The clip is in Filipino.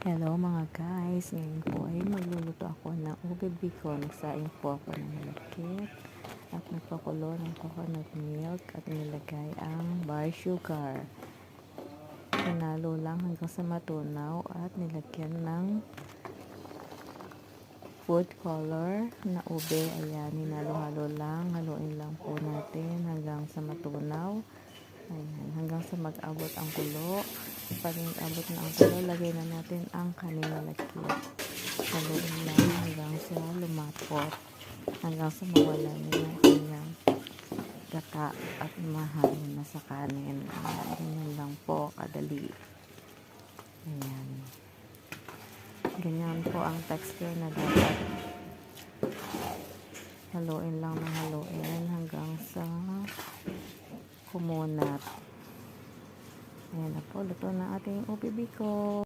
Hello mga guys, ngayon po ay magluluto ako ng ube biko. Nagsaing po ako ng malagkit at nagpakulo ng coconut milk at nilagay ang bar sugar. Hinalo lang hanggang sa matunaw at nilagyan ng food color na ube. Ayan, hinalo-halo lang, haluin lang po natin hanggang sa matunaw. Ayan, hanggang sa mag-abot ang kulo. Pag nag-abot na ang kulo, lagay na natin ang kanin na lagkit. Haluin lang hanggang sa lumapot. Hanggang sa mawala na yung kanyang gata at mahalo na sa kanin. Ayan, ganyan lang po, kadali. Ayan. Ganyan po ang texture na dapat. Haluin lang ng haluin hanggang sa kumunat. Ayan na po, luto na ating ube biko.